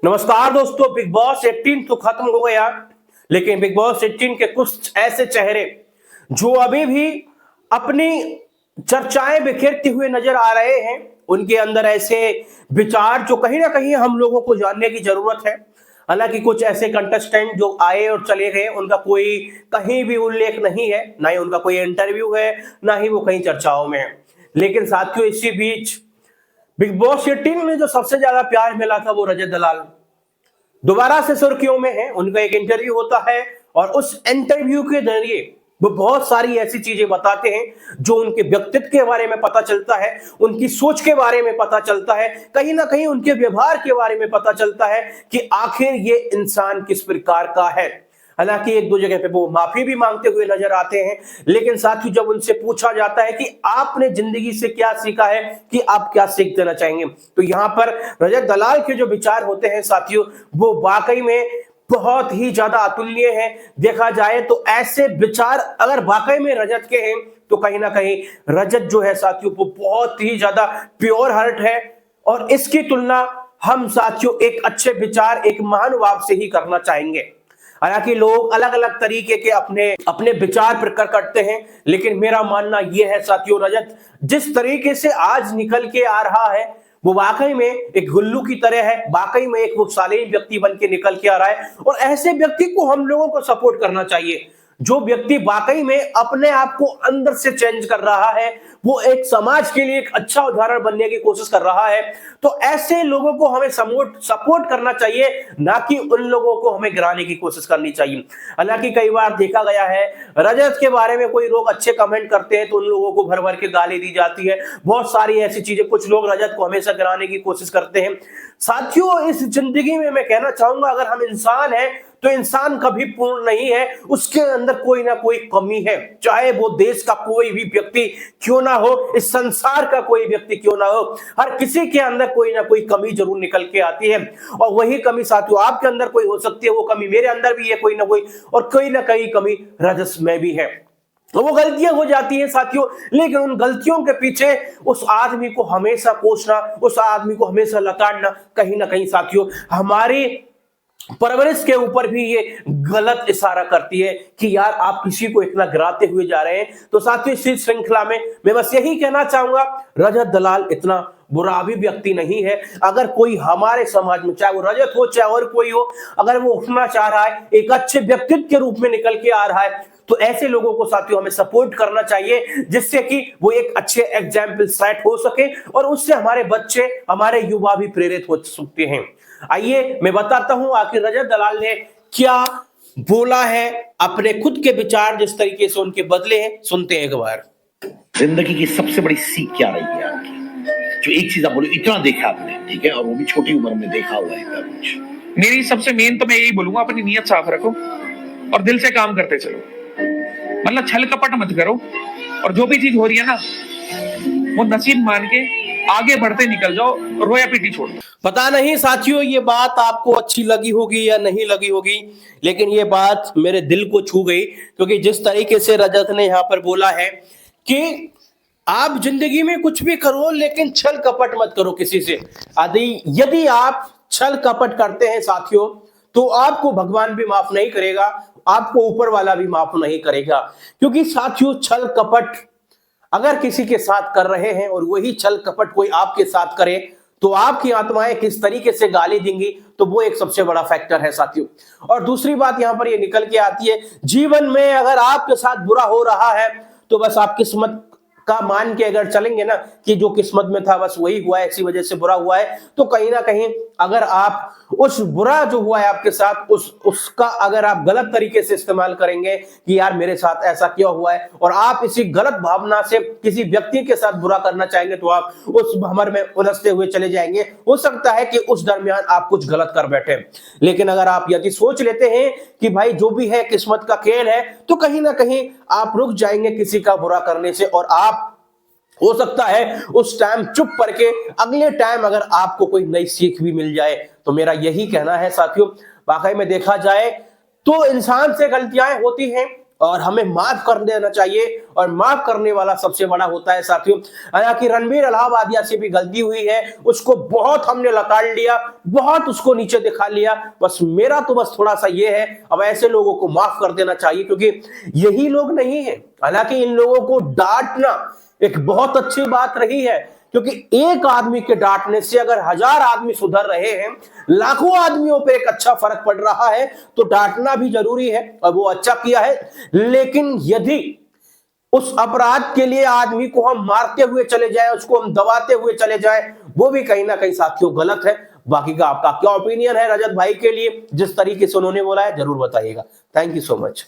नमस्कार दोस्तों, big boss 18 तो खत्म हो गया, लेकिन बिग बॉस 18 के कुछ ऐसे चेहरे जो अभी भी अपनी चर्चाएं बिखेरते हुए नजर आ रहे हैं। उनके अंदर ऐसे विचार जो कहीं ना कहीं हम लोगों को जानने की जरूरत है। हालांकि कुछ ऐसे कंटेस्टेंट जो आए और चले गए, उनका कोई कहीं भी उल्लेख नहीं है, ना ही उनका कोई इंटरव्यू है, ना ही वो कहीं चर्चाओं में है। लेकिन साथियों, इसी बीच बिग बॉस 18 में जो सबसे ज्यादा प्यार मिला था वो रजत दलाल दोबारा से सुर्खियों में है। उनका एक इंटरव्यू होता है और उस इंटरव्यू के जरिए वो बहुत सारी ऐसी चीजें बताते हैं जो उनके व्यक्तित्व के बारे में पता चलता है, उनकी सोच के बारे में पता चलता है, कहीं ना कहीं उनके व्यवहार के बारे में पता चलता है कि आखिर ये इंसान किस प्रकार का है। हालांकि एक दो जगह पे वो माफी भी मांगते हुए नजर आते हैं, लेकिन साथ ही जब उनसे पूछा जाता है कि आपने जिंदगी से क्या सीखा है, कि आप क्या सीख देना चाहेंगे, तो यहाँ पर रजत दलाल के जो विचार होते हैं साथियों, वो वाकई में बहुत ही ज्यादा अतुलनीय है। देखा जाए तो ऐसे विचार अगर वाकई में रजत के हैं तो कहीं ना कहीं रजत जो है साथियों वो बहुत ही ज्यादा प्योर हार्ट है। और इसकी तुलना हम साथियों एक अच्छे विचार, एक महानुभाव से ही करना चाहेंगे। हालांकि लोग अलग अलग तरीके के अपने अपने विचार प्रकट करते हैं, लेकिन मेरा मानना यह है साथियों, रजत जिस तरीके से आज निकल के आ रहा है वो वाकई में एक गुल्लू की तरह है। वाकई में एक वो शालीन व्यक्ति बन के निकल के आ रहा है, और ऐसे व्यक्ति को हम लोगों को सपोर्ट करना चाहिए। जो व्यक्ति वाकई में अपने आप को अंदर से चेंज कर रहा है, वो एक समाज के लिए एक अच्छा उदाहरण बनने की कोशिश कर रहा है, तो ऐसे लोगों को हमें सपोर्ट करना चाहिए, ना कि उन लोगों को हमें गिराने की कोशिश करनी चाहिए। हालांकि कई बार देखा गया है रजत के बारे में कोई लोग अच्छे कमेंट करते हैं तो उन लोगों को भर भर के गाली दी जाती है। बहुत सारी ऐसी चीजें, कुछ लोग रजत को हमेशा गिराने की कोशिश करते हैं। साथियों, इस जिंदगी में मैं कहना चाहूंगा, अगर हम इंसान हैं तो इंसान कभी पूर्ण नहीं है, उसके अंदर कोई ना कोई कमी है। चाहे वो देश का कोई भी व्यक्ति क्यों ना हो, इस संसार का कोई व्यक्ति क्यों ना हो, हर किसी के अंदर कोई ना कोई कमी जरूर निकल के आती है। और वही कमी साथियों आपके अंदर कोई हो सकती है, वो कमी मेरे अंदर भी है कोई ना कोई, और कोई ना कोई कमी रजत में भी है। तो वो गलतियां हो जाती हैं साथियों, लेकिन उन गलतियों के पीछे उस आदमी को हमेशा कोसना, उस आदमी को हमेशा लताड़ना, कहीं ना कहीं साथियों हमारी परवरिश के ऊपर भी ये गलत इशारा करती है कि यार आप किसी को इतना गिराते हुए जा रहे हैं। तो साथियों, इस श्रृंखला में मैं बस यही कहना चाहूंगा, रजत दलाल इतना बुरा भी व्यक्ति नहीं है। अगर कोई हमारे समाज में, चाहे वो रजत हो चाहे और कोई हो, अगर वो उठना चाह रहा है, एक अच्छे व्यक्तित्व के रूप में निकल के आ रहा है, तो ऐसे लोगों को साथियों हमें सपोर्ट करना चाहिए, जिससे कि वो एक अच्छे एग्जाम्पल सेट हो सके और उससे हमारे बच्चे, हमारे युवा भी प्रेरित हो सकते हैं। आइए मैं बताता हूं आखिर रजत दलाल ने क्या बोला है, अपने खुद के विचार जिस तरीके से उनके बदले हैं, सुनते हैं एक बार। जिंदगी की सबसे बड़ी सीख क्या रही है आपकी? जो एक चीज आप बोलो, इतना देखा आपने, ठीक है, और वो भी छोटी उम्र में देखा हुआ है इतना कुछ। मेरी सबसे मेन तो मैं यही बोलूंगा, अपनी नीयत साफ रखो और दिल से काम करते चलो। मतलब छल कपट मत करो, और जो भी चीज हो रही है ना वो नसीब मान के आगे बढ़ते निकल जाओ, रोया पीटी छोड़ दो। पता नहीं साथियों ये बात आपको अच्छी लगी होगी या नहीं लगी होगी, लेकिन ये बात मेरे दिल को छू गई, क्योंकि जिस तरीके से रजत ने यहाँ पर बोला है कि आप जिंदगी में कुछ भी करो लेकिन छल कपट मत करो किसी से। यदि आप छल कपट करते हैं साथियों, तो आपको भगवान भी माफ नहीं करेगा, आपको ऊपर वाला भी माफ नहीं करेगा। क्योंकि साथियों, छल कपट अगर किसी के साथ कर रहे हैं और वही छल कपट कोई आपके साथ करे, तो आपकी आत्माएं किस तरीके से गाली देंगी, तो वो एक सबसे बड़ा फैक्टर है साथियों। और दूसरी बात यहां पर ये निकल के आती है, जीवन में अगर आपके साथ बुरा हो रहा है तो बस आप किस्मत का मान के अगर चलेंगे ना कि जो किस्मत में था बस वही हुआ है, इसी वजह से बुरा हुआ है, तो कहीं ना कहीं अगर आप उस बुरा जो हुआ है आपके साथ उसका अगर आप गलत तरीके से इस्तेमाल करेंगे कि यार मेरे साथ ऐसा क्यों हुआ है, और आप इसी गलत भावना से किसी व्यक्ति के साथ बुरा करना चाहेंगे, तो आप उस भंवर में उलझते हुए चले जाएंगे। हो सकता है कि उस दरमियान आप कुछ गलत कर बैठे, लेकिन अगर आप यदि सोच लेते हैं कि भाई जो भी है किस्मत का खेल है, तो कहीं ना कहीं आप रुक जाएंगे किसी का बुरा करने से, और आप हो सकता है उस टाइम चुप करके अगले टाइम अगर आपको कोई नई सीख भी मिल जाए। तो मेरा यही कहना है साथियों, वाकई में देखा जाए तो इंसान से गलतियां होती हैं, और हमें माफ कर देना चाहिए, और माफ करने वाला सबसे बड़ा होता है साथियों। हालांकि रणबीर इलाहाबादिया से भी गलती हुई है, उसको बहुत हमने लताड़ लिया, बहुत उसको नीचे दिखा लिया। बस मेरा तो बस थोड़ा सा ये है, अब ऐसे लोगों को माफ कर देना चाहिए, क्योंकि यही लोग नहीं है। हालांकि इन लोगों को डांटना एक बहुत अच्छी बात रही है, क्योंकि एक आदमी के डांटने से अगर 1000 आदमी सुधर रहे हैं, लाखों आदमियों पे एक अच्छा फर्क पड़ रहा है, तो डांटना भी जरूरी है, और वो अच्छा किया है। लेकिन यदि उस अपराध के लिए आदमी को हम मारते हुए चले जाएं, उसको हम दबाते हुए चले जाएं, वो भी कहीं ना कहीं साथियों गलत है। बाकी का आपका क्या ओपिनियन है रजत भाई के लिए, जिस तरीके से उन्होंने बोला है, जरूर बताइएगा। Thank you so much.